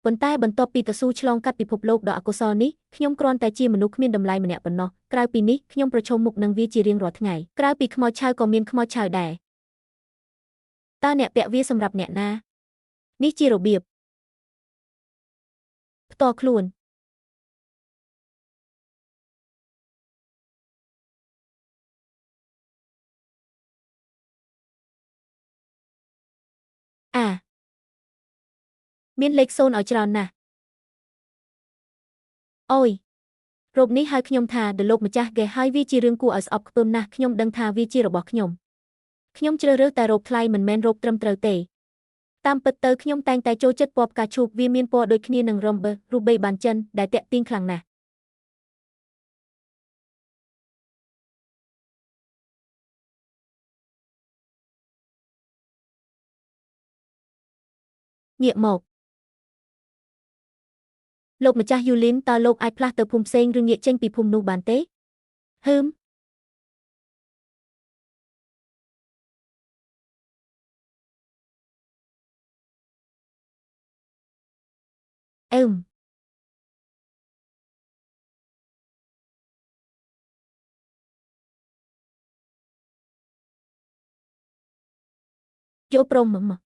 ប៉ុន្តែបន្ទាប់ពីតស៊ូឆ្លងកាត់ពិភពលោកដ៏អកុសលនេះខ្ញុំគ្រាន់តែជាមនុស្សគ្មានតម្លៃម្នាក់ប៉ុណ្ណោះក្រៅពីនេះខ្ញុំប្រឈមមុខនឹងវាជារៀងរាល់ថ្ងៃក្រៅពីខ្មោចឆៅក៏មានខ្មោចឆៅដែរតើអ្នកពាក់វាសម្រាប់អ្នកណានេះជារបៀបផ្ទាល់ខ្លួនមានលេខ0ឲ្យច្រើនណាស់អូយរ៉ូបនេះហៅខ្ញុំថាដលោកម្ចាស់ហ្គេហើយវាជារឿងគួរឲ្យស្អប់ខ្ពើមណាស់ខ្ញុំដឹងថាវាជារបស់ខ្ញុំជ្រើសរើសតែរ៉ូបថ្លៃមិនមែនរ៉ូបត្រឹមត្រូវទេតាមពិតទៅខ្ញុំតែងតែចូលចិត្តពណ៌ផ្កាឈូកវាមានពណ៌ដូចគ្នានឹងរ៉ូបរូបិយប័ណ្ណចិនដែលទាក់ទាញខ្លាំងណាស់ងាកមកលោកម្ចាស់យូលីនតើលោកអាចផ្លាស់ទៅភូមិផ្សេងឬងាកចេញពីភូមិនោះបានទេហឹមអឺមយកព្រមមក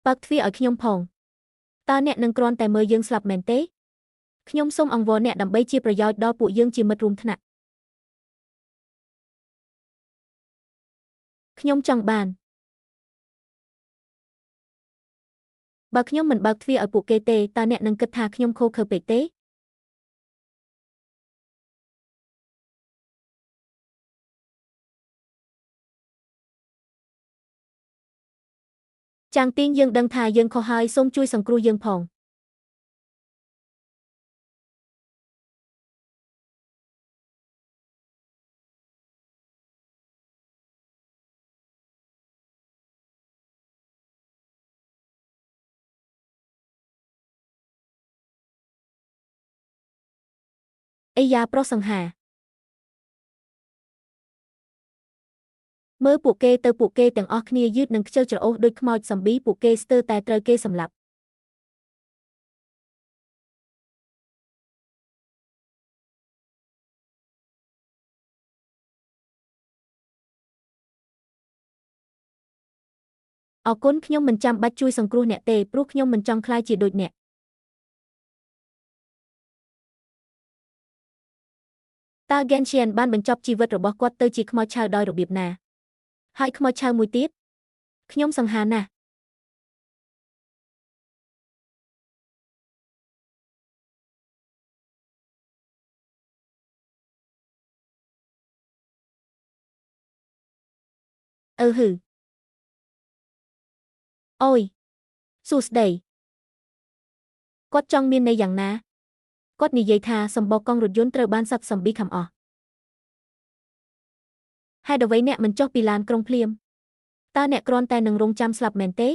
បើកទ្វារឲ្យខ្ញុំផងតើអ្នកនឹងគ្រាន់តែមើលយើងស្លាប់មែនទេខ្ញុំសូមអង្វរអ្នកដើម្បីជាប្រយោជន៍ដល់ពួកយើងជាមិត្តរួមថ្នាក់ខ្ញុំចង់បានបើខ្ញុំមិនបើកទ្វារឲ្យពួកគេទេតើអ្នកនឹងគិតថាខ្ញុំខូខើពេកទេចាងទីងយើងដឹងថាយើងខុសហើយសូមជួយសង្គ្រោះយើងផងអីយ៉ាប្រុសសង្ហាមើលពួកគេទៅពួកគេទាំងអស់គ្នាយឺតនិងខ្ជិលច្រអូសដូចខ្មោចសំប៊ីពួកគេស្ទើរតែត្រូវគេសម្លាប់អរគុណខ្ញុំមិនចាំបាច់ជួយសង្គ្រោះអ្នកទេព្រោះខ្ញុំមិនចង់ក្លាយជាដូចអ្នកតើ Genshin បានបញ្ចប់ជីវិតរបស់គាត់ទៅជាខ្មោចឆៅដោយរបៀបណាហើយខ្មោចឆៅមួយទៀតខ្ញុំសង្ហាណាស់ហឺអូយសួស្ដីគាត់ចង់មានន័យយ៉ាងណាគាត់និយាយថាសម្បកកង់រថយន្តត្រូវបានសត្វសំប៊ីខំអស់ហេតុអ្វីអ្នកមិនចុះពីឡានក្រុងភ្លាមតើអ្នកគ្រាន់តែនឹងរងចាំស្លាប់មែនទេ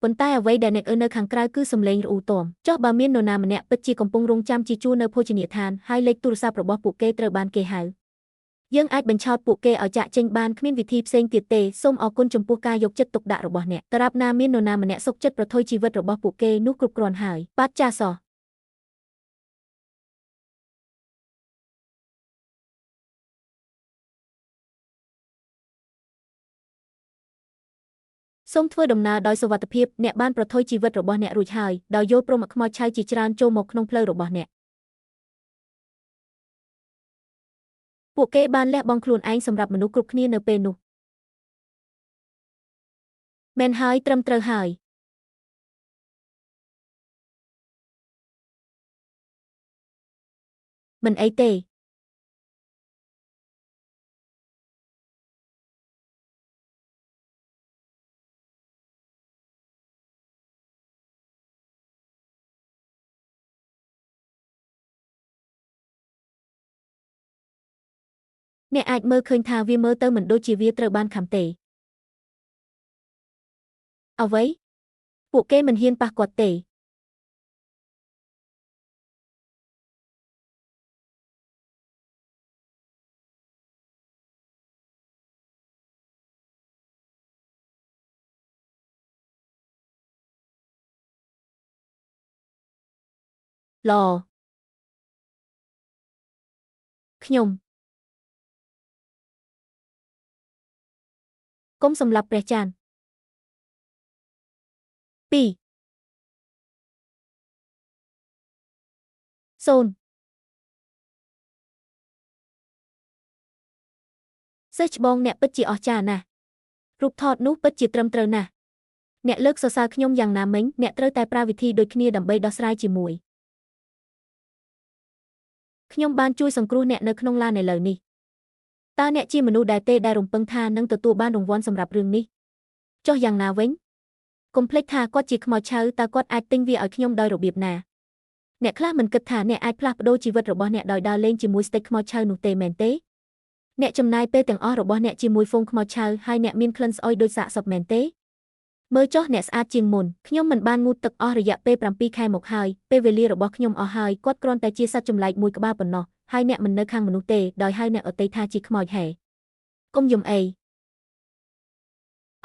ប៉ុន្តែអ្វីដែលអ្នកនៅខាងក្រៅគឺសំឡេងរអ៊ូទាំចុះបើមាននរណាម្នាក់ពិតជាកំពុងរងចាំជាជួរនៅភោជនីយដ្ឋានហើយលេខទូរស័ព្ទរបស់ពួកគេត្រូវបានគេហៅយើងអាចបញ្ឆោតពួកគេឲ្យចាក់ចេញបានគ្មានវិធីផ្សេងទៀតទេសូមអរគុណចំពោះការយកចិត្តទុកដាក់របស់អ្នកតារាប់ណាមាននរណាម្នាក់សុខចិត្តប្រថុយជីវិតរបស់ពួកគេនោះគ្រប់គ្រាន់ហើយបាទចាសោះសូមធ្វើដំណើរដោយសុវត្ថិភាពអ្នកបានប្រថុយជីវិតរបស់អ្នករួចហើយដោយយកព្រមខ្មោចឆៅជាច្រើនចូលមកក្នុងផ្លូវរបស់អ្នកពួកគេបានលះបង់ខ្លួនឯងសម្រាប់មនុស្សគ្រប់គ្នានៅពេលនោះមែនហើយត្រឹមត្រូវហើយមិនអីទេ អ្នកអាចមើលឃើញថាវាមើលទៅមិនដូចជាវាត្រូវបានខំទេអ្វីពួកគេមិនហ៊ានប៉ះគាត់ទេល្អខ្ញុំកុំសម្លាប់ព្រះច័ន្ទ2 0សិស្សច្បងអ្នកពិតជាអស្ចារ្យណាស់រូបថតនោះពិតជាត្រឹមត្រូវណាស់អ្នកលើកសរសើរខ្ញុំយ៉ាងណាមិញអ្នកត្រូវតែប្រើវិធីដូចគ្នាដើម្បីដោះស្រាយជាមួយខ្ញុំបានជួយសង្គ្រោះអ្នកនៅក្នុងឡានឥឡូវនេះតើអ្នកជាមនុស្សដែលទេដែលរំពឹងថានឹងទទួលបានរង្វាន់សម្រាប់រឿងនេះចុះយ៉ាងណាវិញកុំភ្លេចថាគាត់ជាខ្មោចឆៅតើគាត់អាចទិញវាឲ្យខ្ញុំដោយរបៀបណាអ្នកខ្លះមិនគិតថាអ្នកអាចផ្លាស់ប្ដូរជីវិតរបស់អ្នកដោយដើរលេងជាមួយស្តេចខ្មោចឆៅនោះទេមែនទេអ្នកចំណាយពេលទាំងអស់របស់អ្នកជាមួយហ្វូងខ្មោចឆៅហើយអ្នកមានក្លិនស្អុយដូចសាកសពមែនទេមើលចុះអ្នកស្អាតជាងមុនខ្ញុំមិនបានងូតទឹកអស់រយៈពេល7 ខែមកហើយពេលវេលារបស់ខ្ញុំអស់ហើយគាត់គ្រាន់តែជាសត្វចម្លែកមួយក្បាលប៉ុណ្ណោះហើយអ្នកមិននៅខាងមនុស្សទេដោយហៅអ្នកអតីថាជាខ្មោចហេកុំយំអី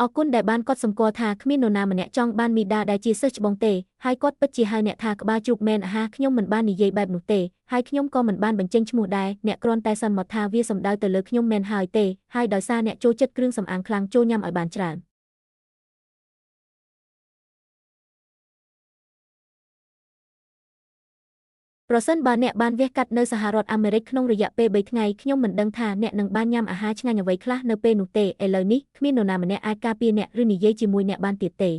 អរគុណដែលបានកត់សម្គាល់ថាគ្មាននរណាម្នាក់ចង់បានមីដាដែលជាសិស្សច្បងទេហើយគាត់ពិតជាហៅអ្នកថាក្បាលជ្រូកមែនអាហាខ្ញុំមិនបាននិយាយបែបនោះទេហើយខ្ញុំក៏មិនបានបញ្ចេញឈ្មោះដែរអ្នកគ្រាន់តែសន្មតថាវាសំដៅទៅលើខ្ញុំមែនហើយទេហើយដោយសារអ្នកចូលចិត្តគ្រឿងសម្អាងខ្លាំងចូលញ៉ាំឲ្យបានច្រើនប្រសិនបើអ្នកបានវះកាត់នៅសហរដ្ឋអាមេរិកក្នុងរយៈពេល3 ថ្ងៃខ្ញុំមិនដឹងថាអ្នកនឹងបានញ៉ាំអាហារឆ្ងាញ់អ្វីខ្លះនៅពេលនោះទេឥឡូវនេះគ្មាននរណាម្នាក់អាចការពារអ្នកឬនិយាយជាមួយអ្នកបានទៀតទេ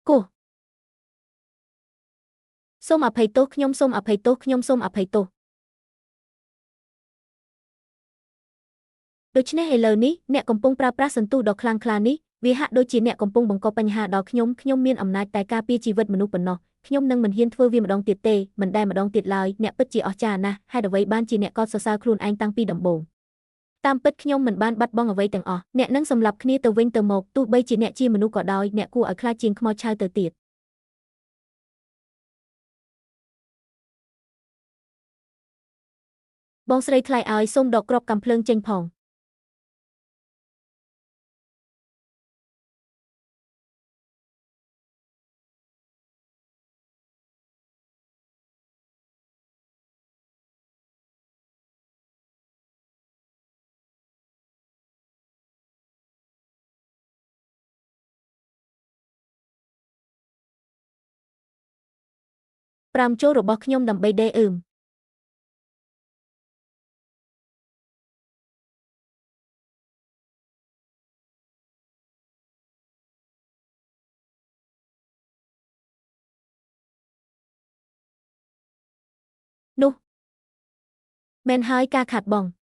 គោះសូមអភ័យទោសខ្ញុំសូមអភ័យទោសខ្ញុំសូមអភ័យទោសដូច្នេះឥឡូវនេះអ្នកកំពុងប្រើប្រាស់សន្ទុះដ៏ខ្លាំងក្លានេះវាហាក់ដូចជាអ្នកកំពុងបង្កបញ្ហាដល់ខ្ញុំមានអំណាចតែការពារជីវិតមនុស្សប៉ុណ្ណោះខ្ញុំនឹងមិនហ៊ានធ្វើវាម្ដងទៀតទេមិនដែលម្ដងទៀតឡើយអ្នកពិតជាអស្ចារ្យណាស់ហេតុអ្វីបានជាអ្នកកោតសរសើរខ្លួនឯងតាំងពីដំបូងតាមពិតខ្ញុំមិនបានបាត់បង់អ្វីទាំងអស់អ្នកនឹងសម្លាប់គ្នាទៅវិញទៅមកទោះបីជាអ្នកជាមនុស្សក៏ដោយអ្នកគួរឲ្យខ្លាចជាងខ្មោចឆៅទៅទៀតបងស្រីថ្លៃឲ្យសូមដកគ្រាប់កាំភ្លើងចេញផង5ចូលរបស់ខ្ញុំដើម្បីដេអឺមនោះមែនហើយការខាតបង់